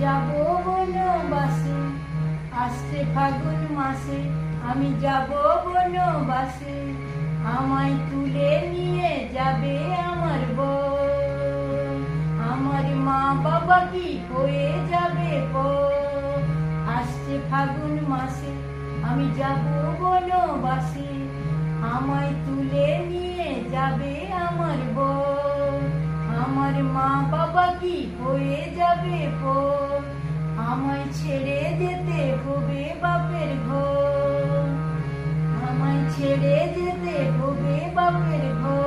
যাব বনবাসে, আসছে ফাগুন মাসে, আমি যাব বনবাসে, আমায় তুলে নিয়ে যাবে আমার বউ, আমার মা বাবা কি হয়ে যাবে পর। আসছে ফাগুন মাসে, আমি যাব বনবাসে, আমায় তুলে নিয়ে যাবে আমার বউ, আমার মা বাবা কি হয়ে যাবে পর। আমায় ছেড়ে যেতে হবে বাপের ঘর, আমায় ছেড়ে যেতে হবে বাপের ঘর।